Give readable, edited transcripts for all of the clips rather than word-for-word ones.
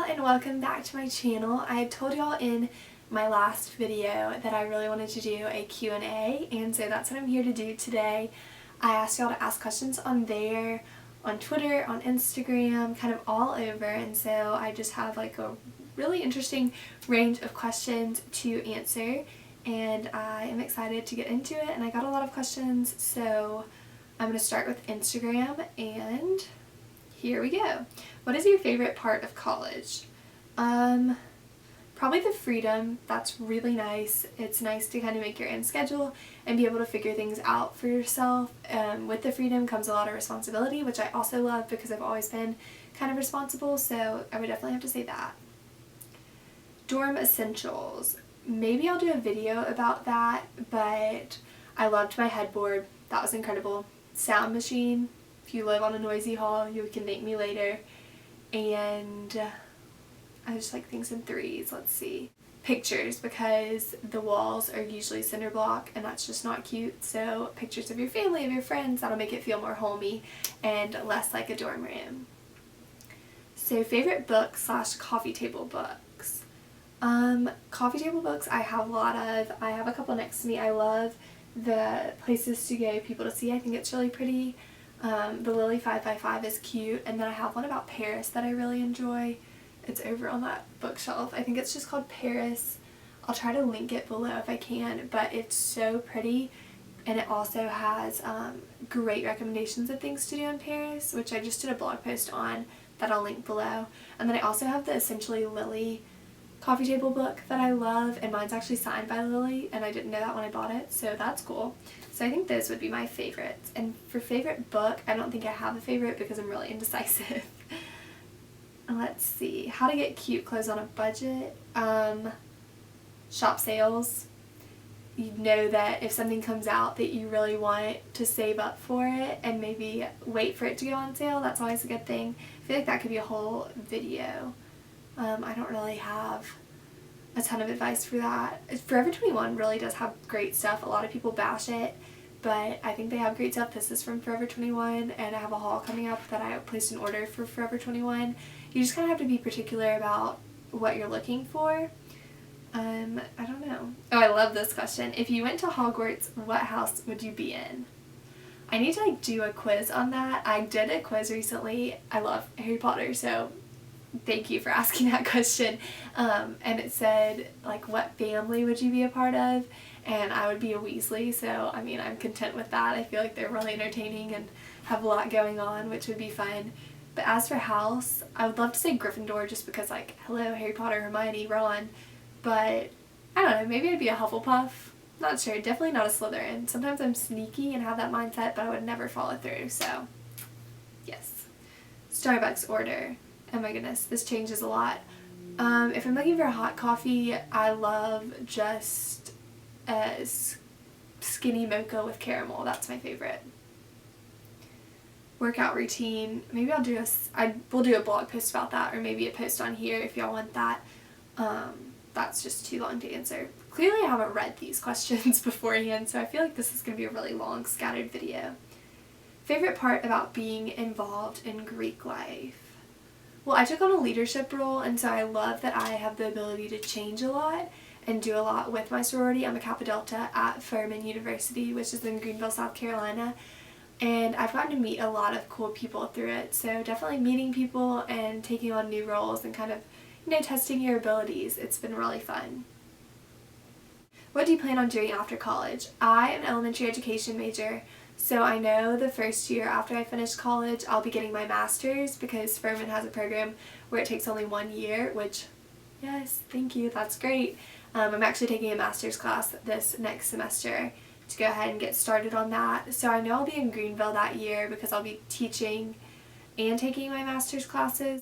and welcome back to my channel. I had told y'all in my last video that I really wanted to do a Q&A, and so that's what I'm here to do today. I asked y'all to ask questions on there, on Twitter, on Instagram, kind of all over, and so I just have like a really interesting range of questions to answer, and I am excited to get into it, and I got a lot of questions, so I'm going to start with Instagram, and here we go. What is your favorite part of college? Probably the freedom. That's really nice. It's nice to kind of make your own schedule and be able to figure things out for yourself. With the freedom comes a lot of responsibility, which I also love because I've always been kind of responsible, so I would definitely have to say that. Dorm essentials. Maybe I'll do a video about that, but I loved my headboard. That was incredible. Sound machine. If you live on a noisy hall, you can thank me later. And I just like things in threes. Let's see. Pictures, because the walls are usually cinder block and that's just not cute. So pictures of your family, of your friends, that'll make it feel more homey and less like a dorm room. So favorite book / coffee table books. Coffee table books I have a lot of. I have a couple next to me. I love the Places to Go, People to See. I think it's really pretty. The Lily 5x5 is cute, and then I have one about Paris that I really enjoy. It's over on that bookshelf. I think it's just called Paris. I'll try to link it below if I can, but it's so pretty, and it also has great recommendations of things to do in Paris, which I just did a blog post on that I'll link below. And then I also have the Essentially Lily coffee table book that I love, and mine's actually signed by Lily, and I didn't know that when I bought it, so that's cool. So I think those would be my favorites. And for favorite book, I don't think I have a favorite because I'm really indecisive. Let's see. How to get cute clothes on a budget. Shop sales. You know that if something comes out that you really want to save up for it and maybe wait for it to go on sale, that's always a good thing. I feel like that could be a whole video. I don't really have a ton of advice for that. Forever 21 really does have great stuff. A lot of people bash it, but I think they have great stuff. This is from Forever 21, and I have a haul coming up that I placed an order for Forever 21. You just kind of have to be particular about what you're looking for. I don't know. Oh, I love this question. If you went to Hogwarts, what house would you be in? I need to do a quiz on that. I did a quiz recently. I love Harry Potter, so thank you for asking that question. And it said, like, what family would you be a part of? And I would be a Weasley, so I mean, I'm content with that. I feel like they're really entertaining and have a lot going on, which would be fun. But as for house, I would love to say Gryffindor just because, like, hello, Harry Potter, Hermione, Ron. But I don't know, maybe I'd be a Hufflepuff. Not sure. Definitely not a Slytherin. Sometimes I'm sneaky and have that mindset, but I would never follow through, so yes. Starbucks order. Oh my goodness, this changes a lot. If I'm looking for a hot coffee, I love just a skinny mocha with caramel. That's my favorite. Workout routine. Maybe we'll do a blog post about that, or maybe a post on here if y'all want that. That's just too long to answer. Clearly I haven't read these questions beforehand, so I feel like this is going to be a really long, scattered video. Favorite part about being involved in Greek life? Well, I took on a leadership role, and so I love that I have the ability to change a lot and do a lot with my sorority. I'm a Kappa Delta at Furman University, which is in Greenville, South Carolina, and I've gotten to meet a lot of cool people through it, so definitely meeting people and taking on new roles and kind of, you know, testing your abilities. It's been really fun. What do you plan on doing after college? I am an elementary education major, so I know the first year after I finish college I'll be getting my master's because Furman has a program where it takes only 1 year, which, yes, thank you, that's great. I'm actually taking a master's class this next semester to go ahead and get started on that. So I know I'll be in Greenville that year because I'll be teaching and taking my master's classes.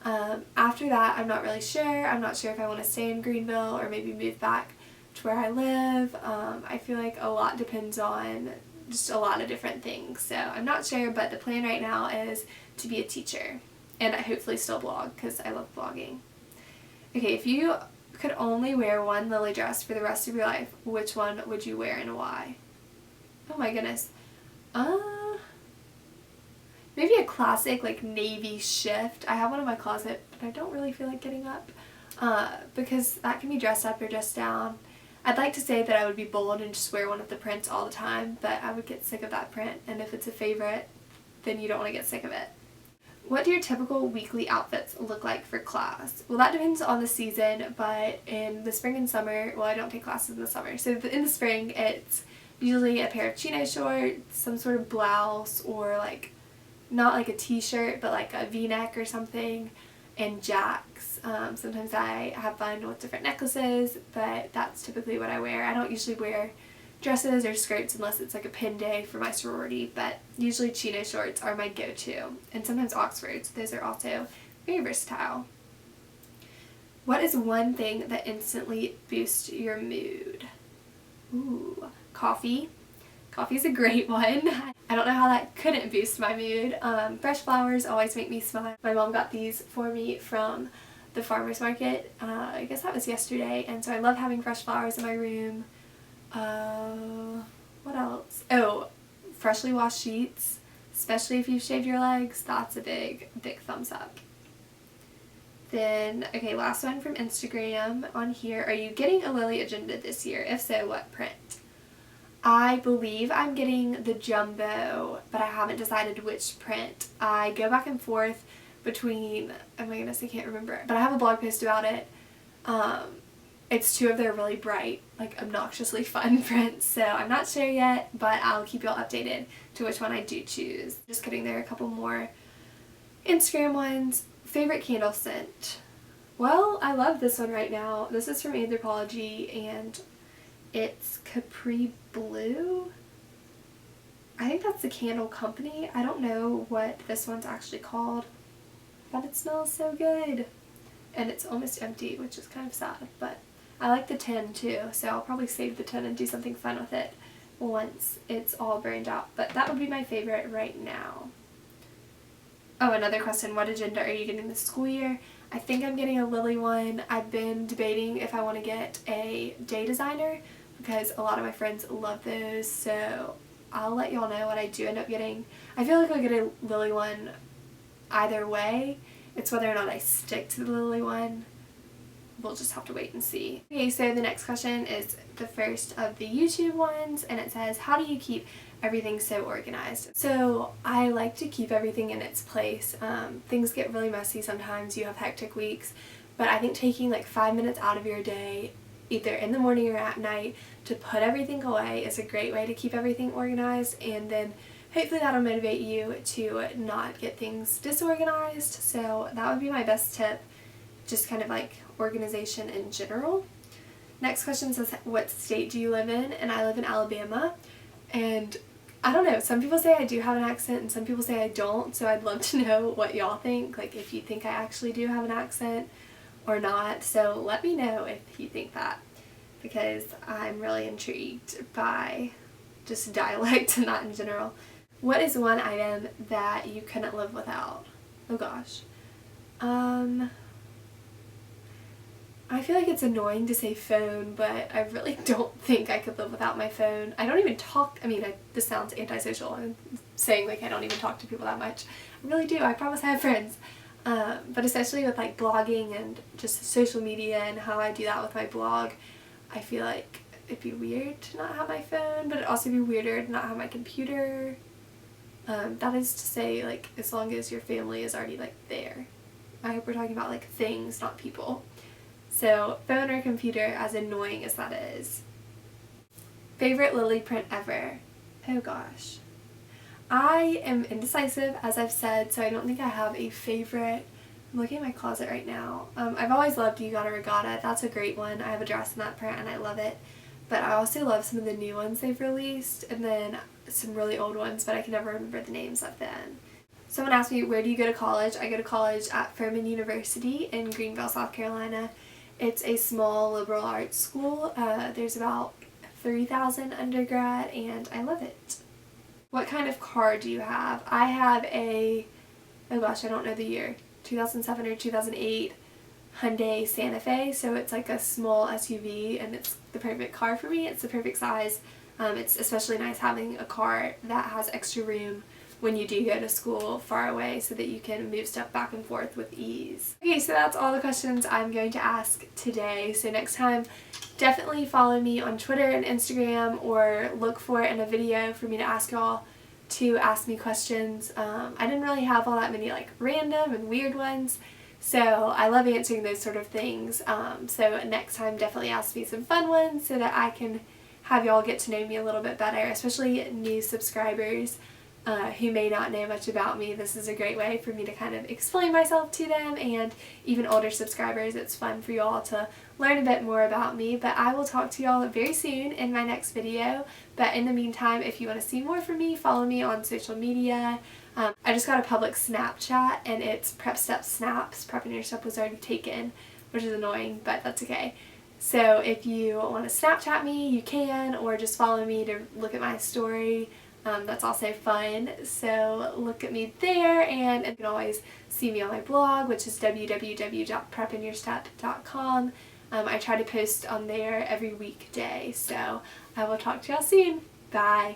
After that, I'm not really sure. I'm not sure if I want to stay in Greenville or maybe move back to where I live. I feel like a lot depends on just a lot of different things, so I'm not sure, but the plan right now is to be a teacher, and I hopefully still blog because I love blogging. Okay, if you could only wear one Lily dress for the rest of your life, which one would you wear and why? Oh my goodness. maybe a classic like navy shift. I have one in my closet, but I don't really feel like getting up because that can be dressed up or dressed down. I'd like to say that I would be bold and just wear one of the prints all the time, but I would get sick of that print, and if it's a favorite, then you don't want to get sick of it. What do your typical weekly outfits look like for class? Well, that depends on the season, but in the spring and summer, well, I don't take classes in the summer, so in the spring it's usually a pair of chino shorts, some sort of blouse, or like, not like a t-shirt, but like a v-neck or something, and jacks. Sometimes I have fun with different necklaces, but that's typically what I wear. I don't usually wear dresses or skirts unless it's like a pin day for my sorority, but usually chino shorts are my go-to, and sometimes Oxfords. Those are also very versatile. What is one thing that instantly boosts your mood? Ooh, coffee. Coffee's a great one. I don't know how that couldn't boost my mood. Fresh flowers always make me smile. My mom got these for me from the farmer's market. I guess that was yesterday, and so I love having fresh flowers in my room. What else? Oh, freshly washed sheets, especially if you've shaved your legs. That's a big thumbs up. Then, okay, last one from Instagram on here. Are you getting a Lily agenda this year? If so, what print? I believe I'm getting the jumbo, but I haven't decided which print. I go back and forth between, oh my goodness, I can't remember, but I have a blog post about it. It's two of their really bright, like obnoxiously fun prints, so I'm not sure yet, but I'll keep y'all updated to which one I do choose. Just kidding, there are a couple more Instagram ones. Favorite candle scent? Well, I love this one right now. This is from Anthropology, and it's Capri Blue. I think that's the candle company. I don't know what this one's actually called, but it smells so good. And it's almost empty, which is kind of sad, but I like the tin too, so I'll probably save the tin and do something fun with it once it's all burned out. But that would be my favorite right now. Oh, another question. What agenda are you getting this school year? I think I'm getting a Lily one. I've been debating if I want to get a day designer because a lot of my friends love those, so I'll let y'all know what I do end up getting. I feel like I'll get a Lily one either way. It's whether or not I stick to the Lily one. We'll just have to wait and see. Okay, so the next question is the first of the YouTube ones, and it says, how do you keep everything so organized? So I like to keep everything in its place. Things get really messy sometimes, you have hectic weeks, but I think taking like 5 minutes out of your day, either in the morning or at night, to put everything away is a great way to keep everything organized, and then hopefully that'll motivate you to not get things disorganized. So that would be my best tip, just kind of like organization in general. Next question says, what state do you live in? And I live in Alabama, and I don't know, some people say I do have an accent and some people say I don't, so I'd love to know what y'all think, like if you think I actually do have an accent or not. So let me know if you think that, because I'm really intrigued by just dialect and that in general. What is one item that you couldn't live without? Oh gosh. I feel like it's annoying to say phone, but I really don't think I could live without my phone. I don't even talk, I mean, this sounds antisocial. I'm saying like I don't even talk to people that much. I really do. I promise I have friends. But especially with like blogging and just social media and how I do that with my blog, I feel like it'd be weird to not have my phone, but it'd also be weirder to not have my computer. That is to say, like, as long as your family is already like there. I hope we're talking about like things, not people. So phone or computer, as annoying as that is. Favorite Lily print ever? Oh gosh. I am indecisive, as I've said, so I don't think I have a favorite. I'm looking at my closet right now. I've always loved You Got a Regatta. That's a great one. I have a dress in that print and I love it. But I also love some of the new ones they've released, and then some really old ones, but I can never remember the names of them. Someone asked me, where do you go to college? I go to college at Furman University in Greenville, South Carolina. It's a small liberal arts school. There's about 3,000 undergrad, and I love it. What kind of car do you have? I have a, oh gosh, I don't know the year, 2007 or 2008 Hyundai Santa Fe, so it's like a small SUV, and it's the perfect car for me. It's the perfect size. It's especially nice having a car that has extra room when you do go to school far away so that you can move stuff back and forth with ease. Okay, so that's all the questions I'm going to ask today. So next time, definitely follow me on Twitter and Instagram, or look for it in a video for me to ask y'all to ask me questions. I didn't really have all that many like random and weird ones, so I love answering those sort of things. So next time, definitely ask me some fun ones so that I can have y'all get to know me a little bit better, especially new subscribers who may not know much about me. This is a great way for me to kind of explain myself to them, and even older subscribers, it's fun for y'all to learn a bit more about me. But I will talk to y'all very soon in my next video. But in the meantime, if you want to see more from me, follow me on social media. I just got a public Snapchat, and it's Prep Step Snaps. Prepping Your Step was already taken, which is annoying, but that's okay. So if you want to Snapchat me, you can, or just follow me to look at my story. That's also fun. So look at me there, and you can always see me on my blog, which is www.preppingyourstep.com. I try to post on there every weekday. So I will talk to y'all soon. Bye.